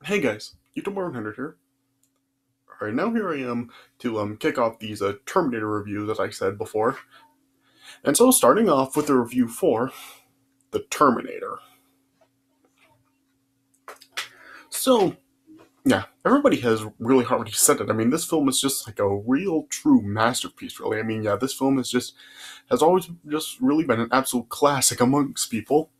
Hey guys, YouTube 100 here. Alright, now here I am to kick off these Terminator reviews, as I said before. And so, starting off with the review for The Terminator. So, yeah, everybody has really already said it. I mean, this film is just like a real, true masterpiece, really. I mean, yeah, this film has always just really been an absolute classic amongst people.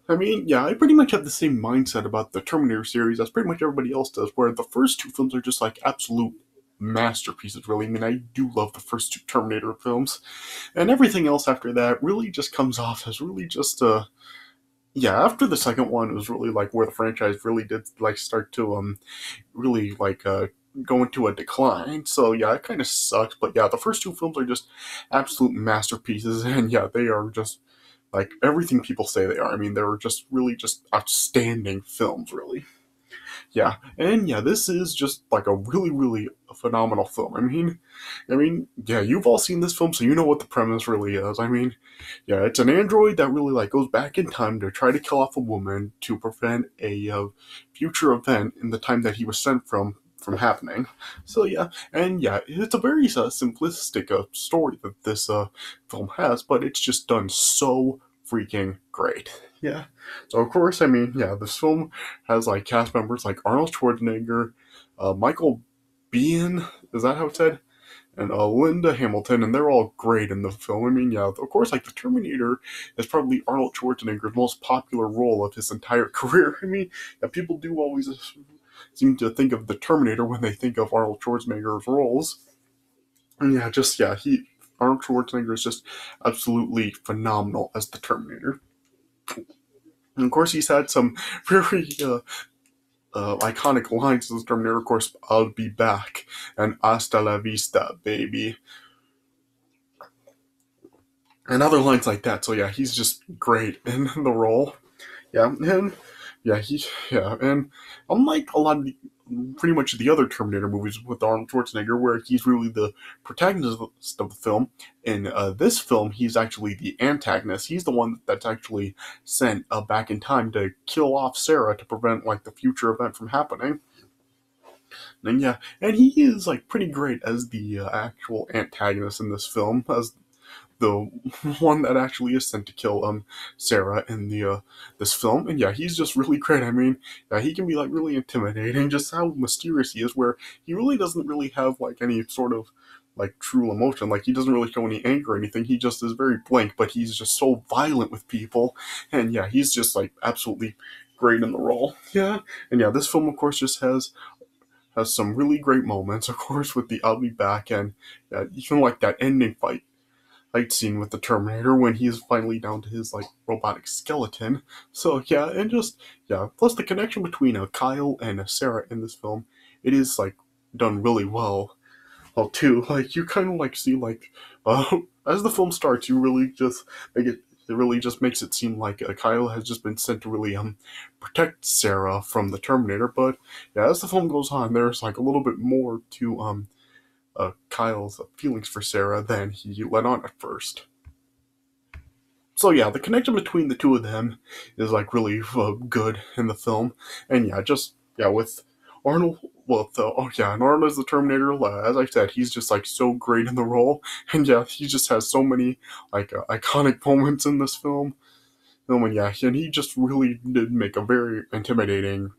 I mean, yeah, I pretty much have the same mindset about the Terminator series as pretty much everybody else does, where the first two films are just like absolute masterpieces, really. I mean, I do love the first two Terminator films, and everything else after that really just comes off as really just yeah, after the second one, it was really like where the franchise really did like start to really like go into a decline. So yeah, it kind of sucks. But yeah, the first two films are just absolute masterpieces, and yeah, they are just like everything people say they are. I mean, they're just really just outstanding films, really. Yeah, and yeah, this is just like a really, really phenomenal film. Yeah, you've all seen this film, so you know what the premise really is. I mean, yeah, it's an android that really like goes back in time to try to kill off a woman to prevent a future event in the time that he was sent from happening. So yeah, and yeah, it's a very simplistic story that this film has, but it's just done so freaking great. Yeah. So of course, I mean, yeah, this film has like cast members like Arnold Schwarzenegger, Michael Biehn, is that how it's said? And Linda Hamilton, and they're all great in the film. I mean, yeah, of course, like the Terminator is probably Arnold Schwarzenegger's most popular role of his entire career. I mean, yeah, people do always seem to think of the Terminator when they think of Arnold Schwarzenegger's roles. And yeah, just yeah, he Arnold Schwarzenegger is just absolutely phenomenal as the Terminator. And of course, he's had some very iconic lines as the Terminator. Of course, I'll be back and hasta la vista, baby, and other lines like that. So yeah, he's just great in the role. Yeah, and yeah, and unlike a lot of pretty much the other Terminator movies with Arnold Schwarzenegger, where he's really the protagonist of the film, in this film, he's actually the antagonist. He's the one that's actually sent back in time to kill off Sarah to prevent like the future event from happening. And yeah, and he is like pretty great as the actual antagonist in this film, as the one that actually is sent to kill Sarah in the this film. And yeah, he's just really great. I mean, yeah, he can be like really intimidating, just how mysterious he is, where he really doesn't really have like any sort of like true emotion. Like he doesn't really show any anger or anything. He just is very blank, but he's just so violent with people. And yeah, he's just like absolutely great in the role. Yeah. And yeah, this film of course just has some really great moments, of course, with the I'll be back, and even like that ending fight scene with the Terminator when he's finally down to his like robotic skeleton. So yeah, and just yeah, plus the connection between Kyle and Sarah in this film, it is like done really well. Well, too, like you kind of like see like as the film starts, you really just make it. It really just makes it seem like Kyle has just been sent to really protect Sarah from the Terminator. But yeah, as the film goes on, there's like a little bit more to Kyle's feelings for Sarah than he let on at first. So yeah, the connection between the two of them is like really good in the film, and yeah, just yeah with Arnold. Well, oh yeah, and Arnold as the Terminator, as I said, he's just like so great in the role, and yeah, he just has so many like iconic moments in this film. And yeah, and he just really did make a very intimidating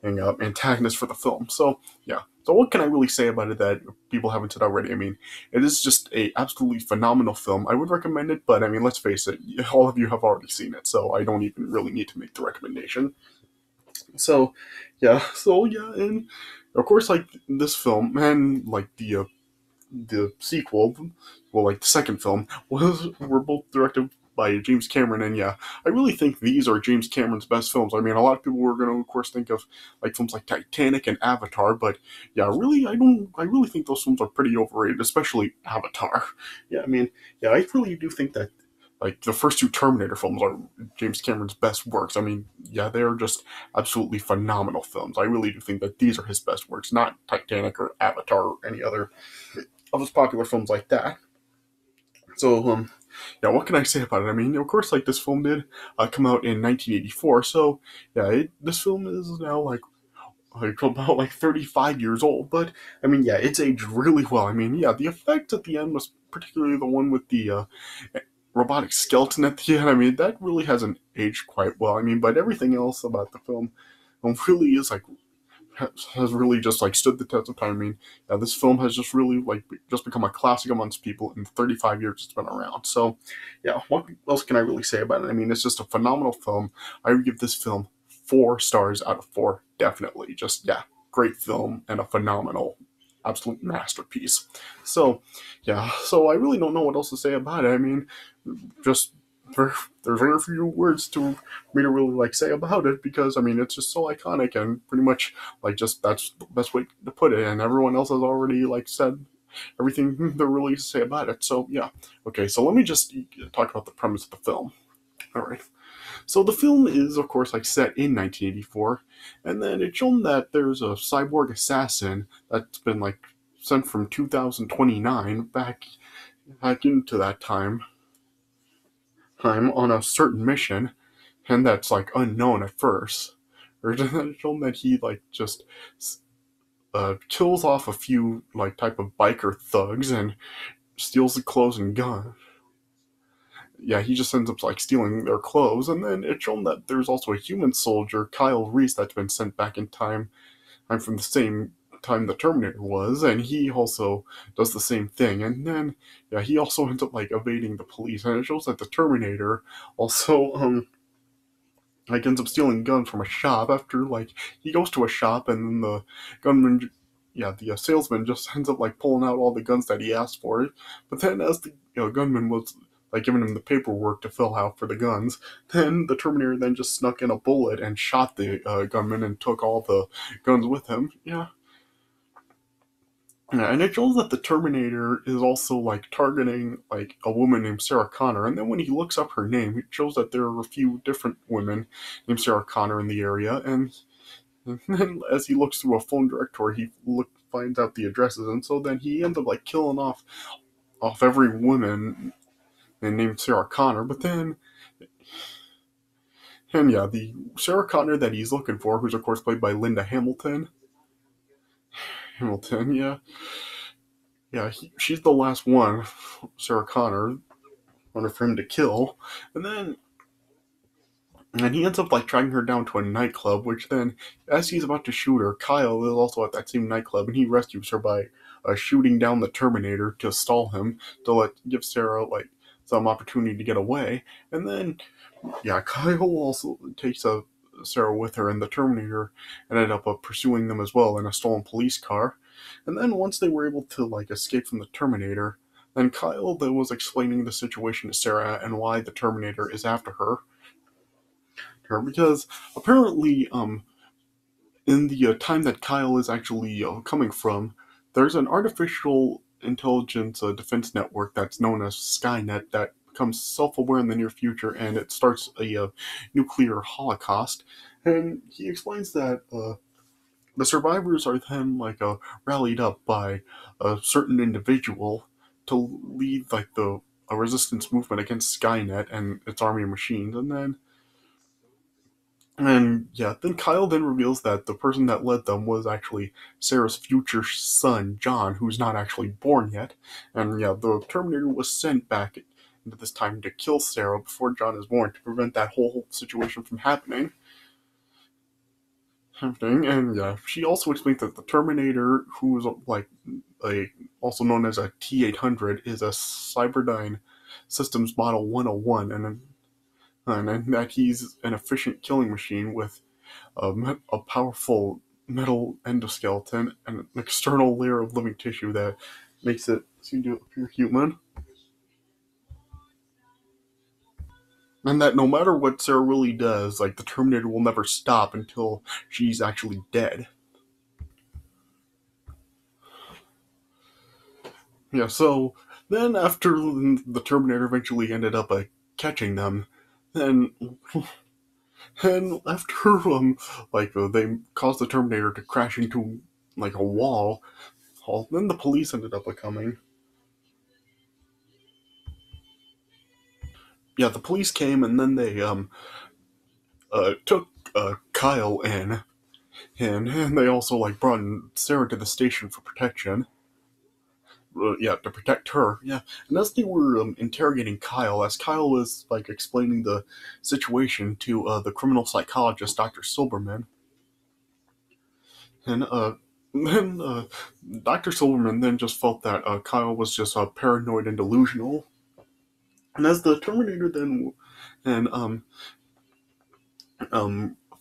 antagonist for the film. So yeah. So what can I really say about it that people haven't said already? I mean, it is just a absolutely phenomenal film. I would recommend it, but I mean, let's face it, all of you have already seen it, so I don't even really need to make the recommendation. So yeah, and of course, like this film and like the sequel, well, like the second film, were both directed by James Cameron, and yeah, I really think these are James Cameron's best films. I mean, a lot of people were going to, of course, think of like films like Titanic and Avatar, but yeah, really, I don't. I really think those films are pretty overrated, especially Avatar. Yeah, I mean, yeah, I really do think that like the first two Terminator films are James Cameron's best works. I mean, yeah, they are just absolutely phenomenal films. I really do think that these are his best works, not Titanic or Avatar or any other of his popular films like that. So, yeah, what can I say about it? I mean, of course, like this film did come out in 1984, so yeah, this film is now like like about like 35 years old. But I mean, yeah, it's aged really well. I mean, yeah, the effect at the end was particularly the one with the robotic skeleton at the end. I mean, that really hasn't aged quite well. I mean, but everything else about the film really is like has really just like stood the test of time. I mean, yeah, this film has just really like just become a classic amongst people in 35 years it's been around. So, yeah, what else can I really say about it? I mean, it's just a phenomenal film. I would give this film 4 stars out of 4, definitely. Just yeah, great film and a phenomenal, absolute masterpiece. So, yeah, so I really don't know what else to say about it. I mean, just there's very few words to me to really like say about it because I mean it's just so iconic and pretty much like just that's the best way to put it, and everyone else has already like said everything there really to say about it. So yeah, okay, so let me just talk about the premise of the film. All right, so the film is of course like set in 1984, and then it's shown that there's a cyborg assassin that's been like sent from 2029 back into that time on a certain mission, and that's like unknown at first. Or shown that he like just kills off a few like type of biker thugs and steals the clothes and gun. Yeah, he just ends up like stealing their clothes, and then it's shown that there's also a human soldier, Kyle Reese, that's been sent back in time. I'm from the same time the Terminator was, and he also does the same thing. And then yeah, he also ends up like evading the police, and it shows that the Terminator also like ends up stealing guns from a shop after like he goes to a shop and then the gunman yeah the salesman just ends up like pulling out all the guns that he asked for. But then as the gunman was like giving him the paperwork to fill out for the guns, then the Terminator then just snuck in a bullet and shot the gunman and took all the guns with him. Yeah, and it shows that the Terminator is also like targeting like a woman named Sarah Connor, and then when he looks up her name, it shows that there are a few different women named Sarah Connor in the area, and then as he looks through a phone directory, finds out the addresses, and so then he ends up like killing off every woman named Sarah Connor. But then, and yeah, the Sarah Connor that he's looking for, who's of course played by Linda Hamilton. Hamilton, yeah, yeah, she's the last one, Sarah Connor, wanted for him to kill, and then and he ends up like tracking her down to a nightclub. Which then, as he's about to shoot her, Kyle is also at that same nightclub, and he rescues her by shooting down the Terminator to stall him to give Sarah like some opportunity to get away. And then, yeah, Kyle also takes Sarah with her, and the Terminator ended up pursuing them as well in a stolen police car. And then once they were able to like escape from the Terminator, then Kyle then was explaining the situation to Sarah and why the Terminator is after her because apparently in the time that Kyle is actually coming from, there's an artificial intelligence defense network that's known as Skynet that becomes self-aware in the near future, and it starts a nuclear holocaust. And he explains that the survivors are then like rallied up by a certain individual to lead like the a resistance movement against Skynet and its army of machines, and yeah, then Kyle then reveals that the person that led them was actually Sarah's future son, John, who's not actually born yet. And yeah, the Terminator was sent back into this time to kill Sarah before John is born to prevent that whole situation from happening. And yeah, she also explains that the Terminator, who's like a also known as a T-800, is a Cyberdyne Systems Model 101, and that he's an efficient killing machine with a powerful metal endoskeleton and an external layer of living tissue that makes it seem to appear human. And that no matter what Sarah really does, like the Terminator will never stop until she's actually dead. Yeah, so then after the Terminator eventually ended up catching them, then and after they caused the Terminator to crash into like a wall, then the police ended up coming. Yeah, the police came and then they took Kyle in, and they also like brought in Sarah to the station for protection. Yeah, to protect her. Yeah, and as they were interrogating Kyle, as Kyle was like explaining the situation to the criminal psychologist, Dr. Silberman, and then Dr. Silverman then just felt that Kyle was just paranoid and delusional. And as the Terminator then and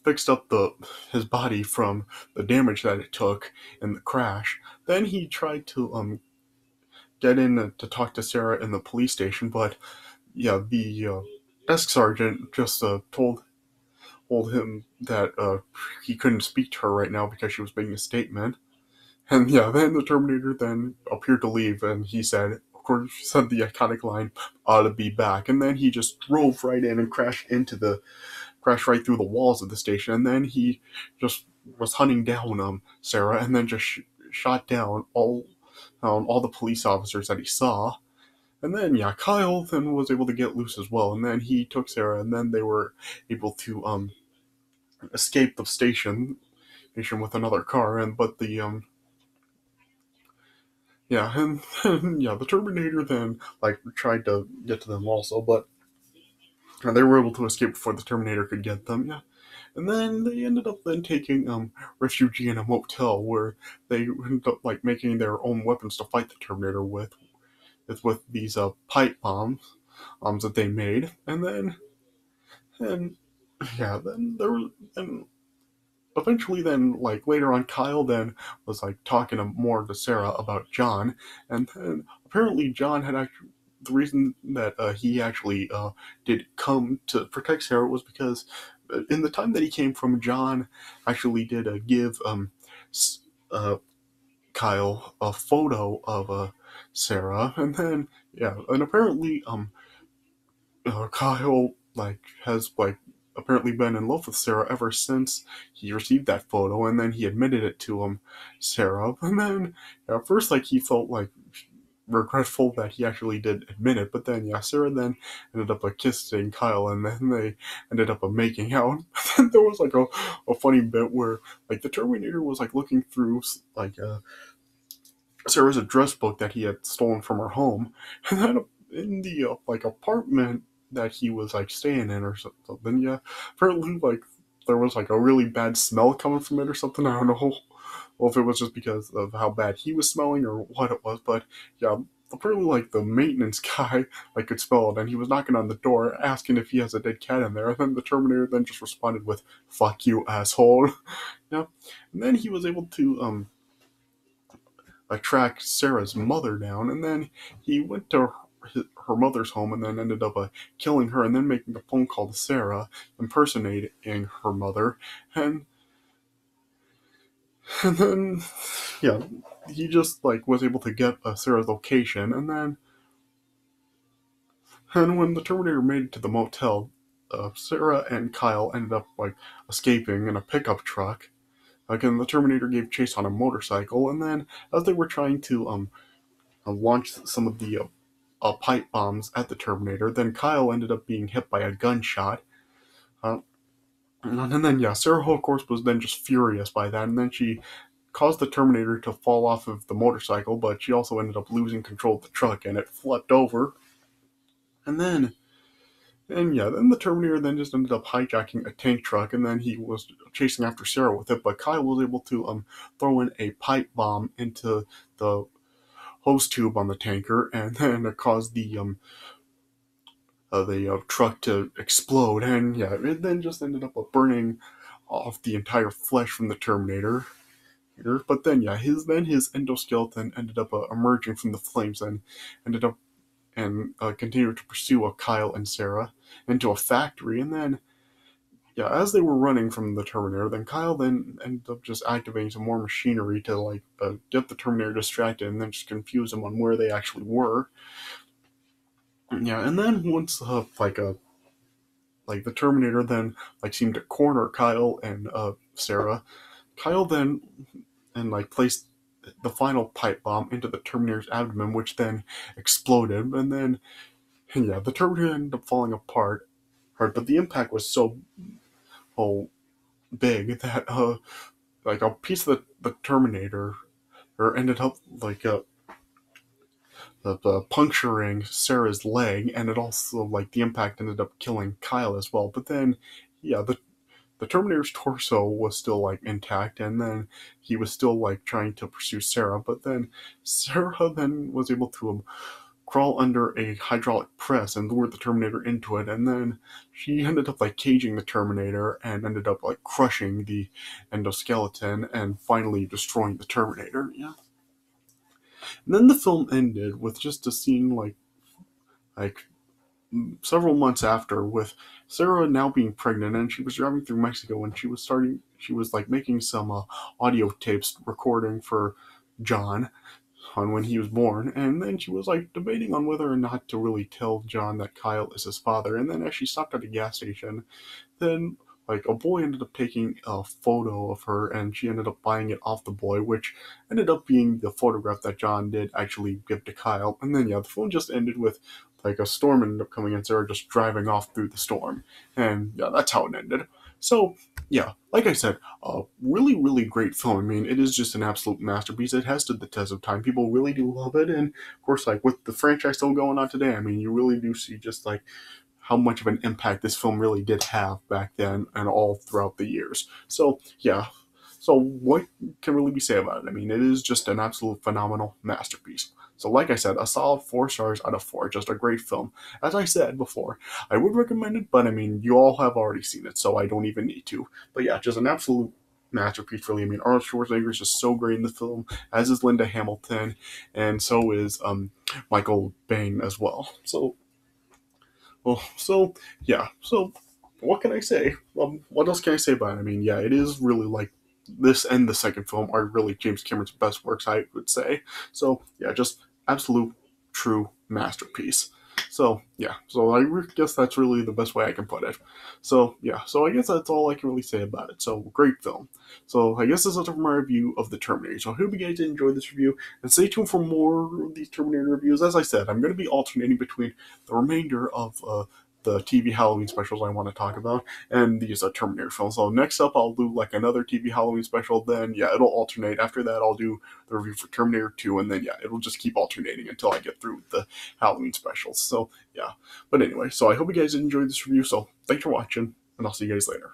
fixed up his body from the damage that it took in the crash, then he tried to get in to talk to Sarah in the police station. But yeah, the desk sergeant just told him that he couldn't speak to her right now because she was making a statement. And yeah, then the Terminator then appeared to leave, and he said, of course, he said the iconic line, "Ought to be back." And then he just drove right in and crashed right through the walls of the station. And then he just was hunting down Sarah, and then just shot down all the police officers that he saw. And then yeah, Kyle then was able to get loose as well, and then he took Sarah, and then they were able to escape the station with another car. And but the yeah, and yeah, the Terminator then like tried to get to them also, but they were able to escape before the Terminator could get them. Yeah, and then they ended up then taking refuge in a motel where they ended up like making their own weapons to fight the Terminator with. It's with these pipe bombs that they made, and yeah, then there was and eventually then like later on Kyle then was like talking more to Sarah about John, and then apparently John had actually the reason that he actually did come to protect Sarah was because in the time that he came from, John actually did give uh, Kyle a photo of Sarah, and then yeah, and apparently Kyle like has like apparently been in love with Sarah ever since he received that photo, and then he admitted it to Sarah, and then at first like he felt like regretful that he actually did admit it, but then yeah, Sarah then ended up kissing Kyle, and then they ended up making out. Then there was like a funny bit where like the Terminator was like looking through like Sarah's address book that he had stolen from her home, and then in the like apartment that he was like staying in or something. Yeah, apparently like there was like a really bad smell coming from it or something. I don't know. Well, if it was just because of how bad he was smelling or what it was, but yeah, apparently like the maintenance guy like could smell it, and he was knocking on the door asking if he has a dead cat in there, and then the Terminator then just responded with "Fuck you, asshole." Yeah, and then he was able to track Sarah's mother down, and then he went to her mother's home and then ended up killing her, and then making a phone call to Sarah, impersonating her mother, and and then yeah, he just like was able to get Sarah's location, and when the Terminator made it to the motel, Sarah and Kyle ended up like escaping in a pickup truck. Again, the Terminator gave chase on a motorcycle, and then as they were trying to launched some of the pipe bombs at the Terminator. Then Kyle ended up being hit by a gunshot. Uh, and then, yeah, Sarah, of course, was then just furious by that. And then she caused the Terminator to fall off of the motorcycle, but she also ended up losing control of the truck and it flipped over. And then, and yeah, then the Terminator then just ended up hijacking a tank truck, and then he was chasing after Sarah with it. But Kyle was able to throw in a pipe bomb into the hose tube on the tanker, and then it caused the truck to explode, and yeah, it then just ended up burning off the entire flesh from the Terminator. But then yeah, his endoskeleton ended up emerging from the flames and ended up and continued to pursue Kyle and Sarah into a factory, and then yeah, as they were running from the Terminator, then Kyle then ended up just activating some more machinery to like get the Terminator distracted and then just confuse them on where they actually were. Yeah, and then once like the Terminator then like seemed to corner Kyle and Sarah, Kyle then and like placed the final pipe bomb into the Terminator's abdomen, which then exploded, and then yeah, the Terminator ended up falling apart. But the impact was so oh, big that like a piece of the Terminator, or ended up like puncturing Sarah's leg, and it also like the impact ended up killing Kyle as well. But then, yeah, the Terminator's torso was still like intact, and then he was still like trying to pursue Sarah. But then Sarah then was able to crawl under a hydraulic press and lure the Terminator into it, and then she ended up like caging the Terminator and ended up like crushing the endoskeleton and finally destroying the Terminator. Yeah. And then the film ended with just a scene like several months after, with Sarah now being pregnant, and she was driving through Mexico, and she was like making some audio tapes recording for John on when he was born, and then she was like debating on whether or not to really tell John that Kyle is his father. And then as she stopped at a gas station, then like a boy ended up taking a photo of her, and she ended up buying it off the boy, which ended up being the photograph that John did actually give to Kyle. And then yeah, the film just ended with like a storm ended up coming and Sarah just driving off through the storm. And yeah, that's how it ended. So yeah, like I said, a really, really great film. I mean, it is just an absolute masterpiece. It has stood the test of time. People really do love it. And of course, like with the franchise still going on today, I mean, you really do see just like how much of an impact this film really did have back then and all throughout the years. So yeah, so what can really be said about it? I mean, it is just an absolute phenomenal masterpiece. So like I said, a solid 4 stars out of 4. Just a great film. As I said before, I would recommend it, but I mean, you all have already seen it, so I don't even need to. But yeah, just an absolute masterpiece, really. I mean, Arnold Schwarzenegger is just so great in the film, as is Linda Hamilton, and so is Michael Biehn as well. So well, so yeah, so what can I say? What else can I say about it? I mean, yeah, it is really like this and the second film are really James Cameron's best works, I would say. So yeah, just absolute true masterpiece. So yeah, so I guess that's really the best way I can put it. So yeah, so I guess that's all I can really say about it. So great film. So I guess this is it for my review of the Terminator. So I hope you guys did enjoy this review, and stay tuned for more of these Terminator reviews. As I said, I'm going to be alternating between the remainder of the TV Halloween specials I want to talk about, and these are Terminator films. So next up, I'll do like another TV Halloween special. Then yeah, it'll alternate. After that, I'll do the review for Terminator 2, and then yeah, it'll just keep alternating until I get through the Halloween specials. So yeah, but anyway, so I hope you guys enjoyed this review. So thanks for watching, and I'll see you guys later.